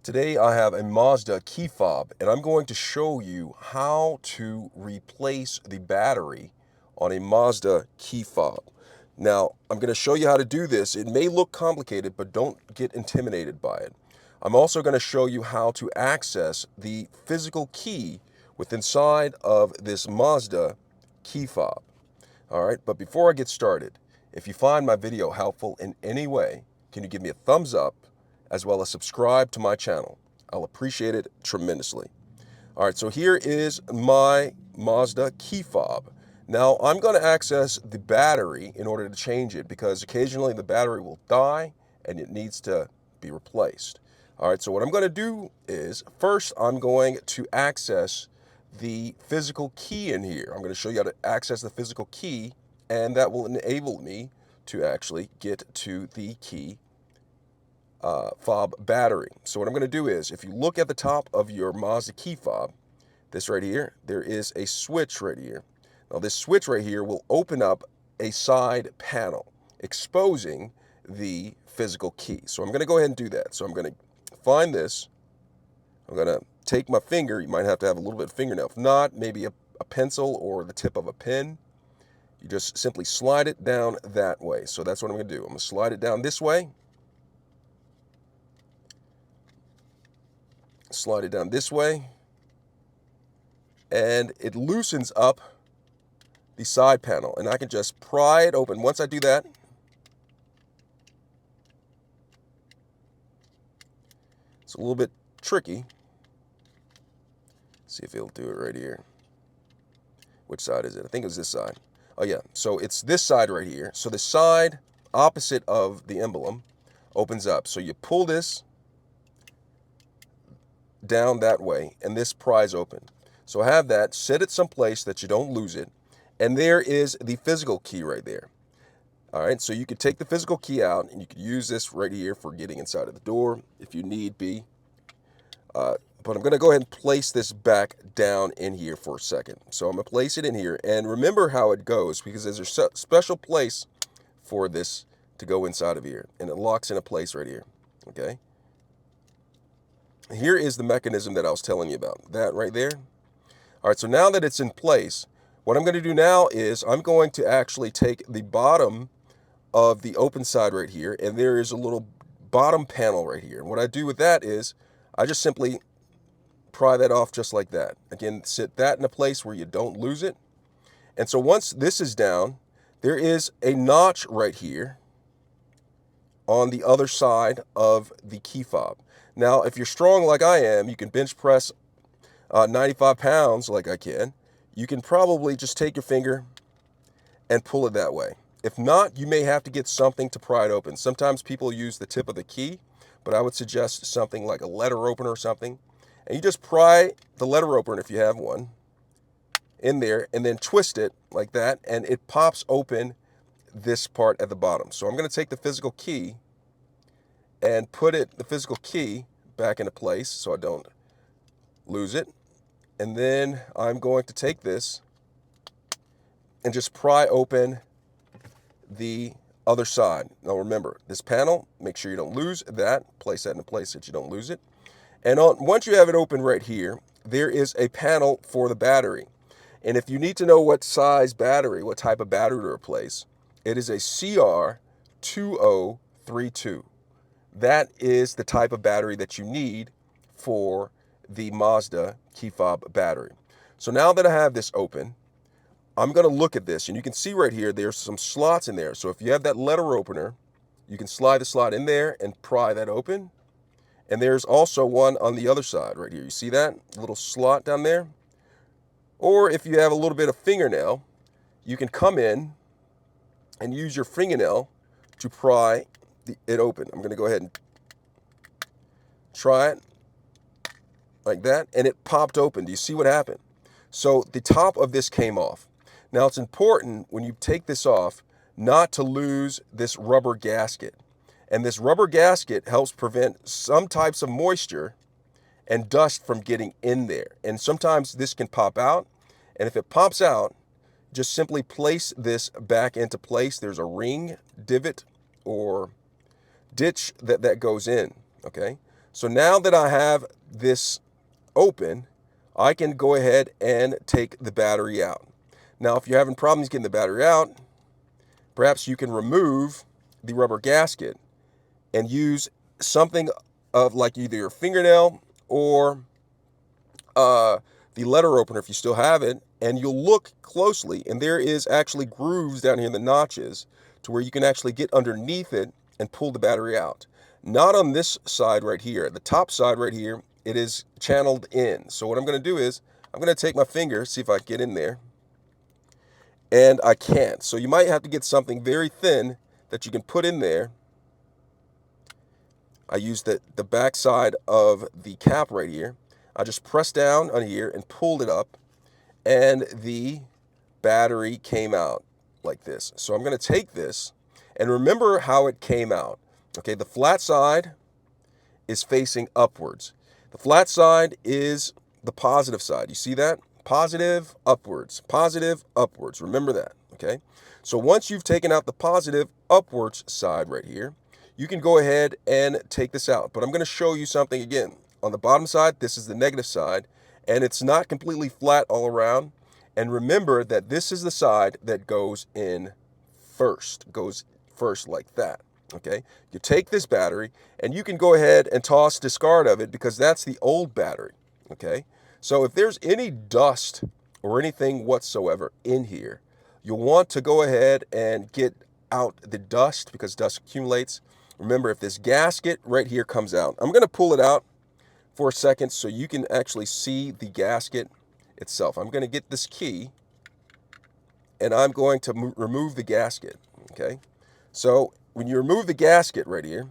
Today I have a Mazda key fob and I'm going to show you how to replace the battery on a Mazda key fob. Now I'm going to show you how to do this. It may look complicated, but don't get intimidated by it. I'm also going to show you how to access the physical key within inside of this Mazda key fob. Alright, but before I get started, if you find my video helpful in any way, can you give me a thumbs up as well as subscribe to my channel? I'll appreciate it tremendously. Alright, so here is my Mazda key fob. Now I'm going to access the battery in order to change it because occasionally the battery will die and it needs to be replaced. Alright, so what I'm going to do is first I'm going to access the physical key in here. I'm going to show you how to access the physical key, and that will enable me to actually get to the key fob battery. So what I'm going to do is, if you look at the top of your Mazda key fob, this right here, there is a switch right here. Now this switch right here will open up a side panel, exposing the physical key. So I'm going to go ahead and do that. So I'm going to find this. I'm going to take my finger. You might have to have a little bit of fingernail. If not, maybe a pencil or the tip of a pen. You just simply slide it down that way. So that's what I'm going to do. I'm going to slide it down this way. Slide it down this way. And it loosens up the side panel. And I can just pry it open. Once I do that, it's a little bit tricky. See if it'll do it right here. Which side is it? I think it was this side. Oh yeah, so it's this side right here. So the side opposite of the emblem opens up. So you pull this down that way and this pries open. So have that, set it someplace that you don't lose it. And there is the physical key right there. All right, so you could take the physical key out and you could use this right here for getting inside of the door if you need be. But I'm going to go ahead and place this back down in here for a second. So I'm going to place it in here. And remember how it goes, because there's a special place for this to go inside of here. And it locks in a place right here. Okay. Here is the mechanism that I was telling you about. That right there. All right, so now that it's in place, what I'm going to do now is I'm going to actually take the bottom of the open side right here. And there is a little bottom panel right here. And what I do with that is I just simply pry that off just like that. Again, sit that in a place where you don't lose it. And so once this is down, there is a notch right here on the other side of the key fob. Now, if you're strong like I am, you can bench press 95 pounds like I can. You can probably just take your finger and pull it that way. If not, you may have to get something to pry it open. Sometimes people use the tip of the key, but I would suggest something like a letter opener or something. And you just pry the letter opener, if you have one, in there and then twist it like that, and it pops open this part at the bottom. So I'm going to take the physical key and put the physical key back into place so I don't lose it. And then I'm going to take this and just pry open the other side. Now remember, this panel, make sure you don't lose that. Place that in a place that you don't lose it. And once you have it open right here, there is a panel for the battery. And if you need to know what size battery, what type of battery to replace, it is a CR2032. That is the type of battery that you need for the Mazda key fob battery. So now that I have this open, I'm going to look at this, and you can see right here, there's some slots in there. So if you have that letter opener, you can slide the slot in there and pry that open. And there's also one on the other side right here. You see that little slot down there? Or if you have a little bit of fingernail, you can come in and use your fingernail to pry it open. I'm going to go ahead and try it like that, and it popped open. Do you see what happened? So the top of this came off. Now it's important when you take this off not to lose this rubber gasket. And this rubber gasket helps prevent some types of moisture and dust from getting in there. And sometimes this can pop out. And if it pops out, just simply place this back into place. There's a ring, divot, or ditch that goes in, okay? So now that I have this open, I can go ahead and take the battery out. Now, if you're having problems getting the battery out, perhaps you can remove the rubber gasket and use something of like either your fingernail or the letter opener if you still have it, and you'll look closely, and there is actually grooves down here in the notches to where you can actually get underneath it and pull the battery out. Not on this side right here. The top side right here, it is channeled in. So what I'm going to do is I'm going to take my finger, see if I can get in there, and I can't. So you might have to get something very thin that you can put in there. I use the back side of the cap right here. I just pressed down on here and pulled it up, and the battery came out like this. So I'm going to take this, and remember how it came out. Okay, the flat side is facing upwards. The flat side is the positive side. You see that? Positive, upwards, positive, upwards. Remember that, okay? So once you've taken out the positive upwards side right here, you can go ahead and take this out. But I'm going to show you something again. On the bottom side, this is the negative side, and it's not completely flat all around. And remember that this is the side that goes in first, like that, okay? You take this battery, and you can go ahead and toss discard of it because that's the old battery, okay? So if there's any dust or anything whatsoever in here, you'll want to go ahead and get out the dust because dust accumulates. Remember, if this gasket right here comes out, I'm going to pull it out for a second so you can actually see the gasket itself. I'm going to get this key, and I'm going to remove the gasket, okay? So when you remove the gasket right here,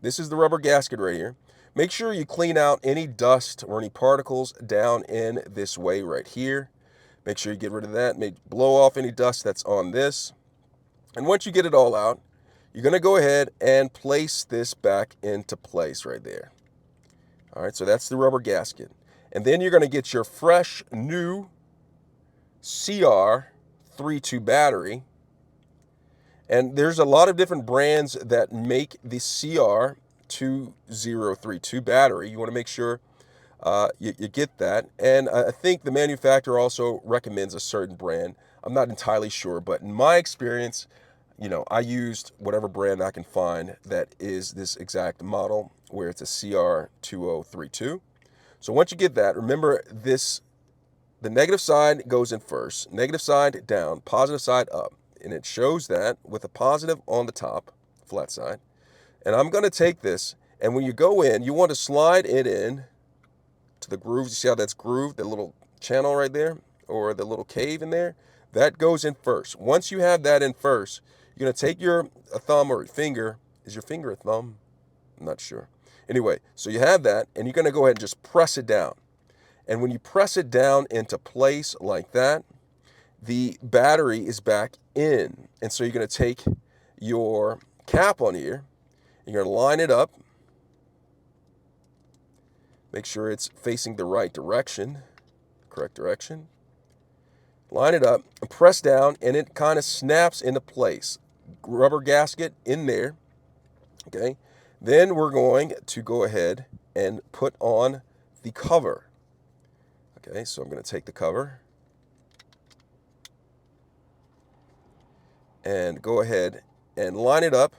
this is the rubber gasket right here, make sure you clean out any dust or any particles down in this way right here. Make sure you get rid of that. Blow off any dust that's on this. And once you get it all out, you're going to go ahead and place this back into place right there. All right, so that's the rubber gasket. And then you're going to get your fresh new CR32 battery. And there's a lot of different brands that make the CR2032 battery. You want to make sure you get that. And I think the manufacturer also recommends a certain brand. I'm not entirely sure, but in my experience, you know, I used whatever brand I can find that is this exact model where it's a CR2032. So once you get that, remember this, the negative side goes in first, negative side down, positive side up. And it shows that with a positive on the top, flat side. And I'm going to take this, and when you go in, you want to slide it in to the grooves. You see how that's grooved, the little channel right there, or the little cave in there? That goes in first. Once you have that in first, you're going to take your thumb or finger. Is your finger a thumb? I'm not sure. Anyway, so you have that, and you're going to go ahead and just press it down. And when you press it down into place like that, the battery is back in. And so you're going to take your cap on here, you're going to line it up, make sure it's facing the right direction, correct direction, line it up, and press down, and it kind of snaps into place. Rubber gasket in there, okay? Then we're going to go ahead and put on the cover. Okay, so I'm going to take the cover and go ahead and line it up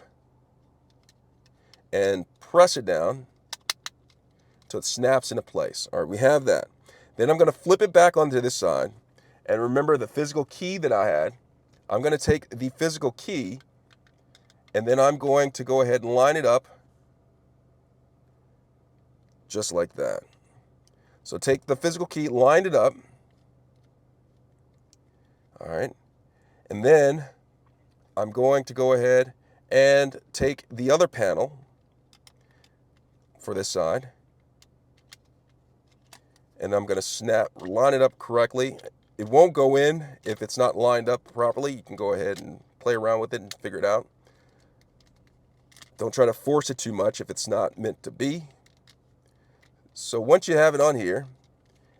and press it down until it snaps into place. All right, we have that. Then I'm going to flip it back onto this side. And remember the physical key that I had. I'm going to take the physical key, and then I'm going to go ahead and line it up just like that. So take the physical key, line it up. All right. And then I'm going to go ahead and take the other panel for this side, and I'm going to line it up correctly. It won't go in if it's not lined up properly. You can go ahead and play around with it and figure it out. Don't try to force it too much if it's not meant to be. So once you have it on here,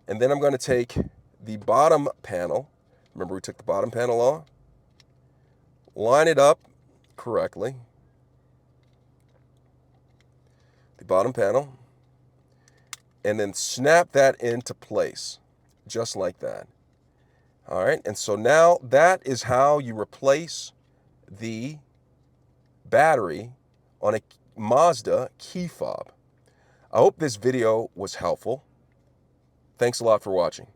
and then I'm going to take the bottom panel. Remember we took the bottom panel off? Line it up correctly. The bottom panel. and then snap that into place, just like that. All right, and so now that is how you replace the battery on a Mazda key fob. I hope this video was helpful. Thanks a lot for watching.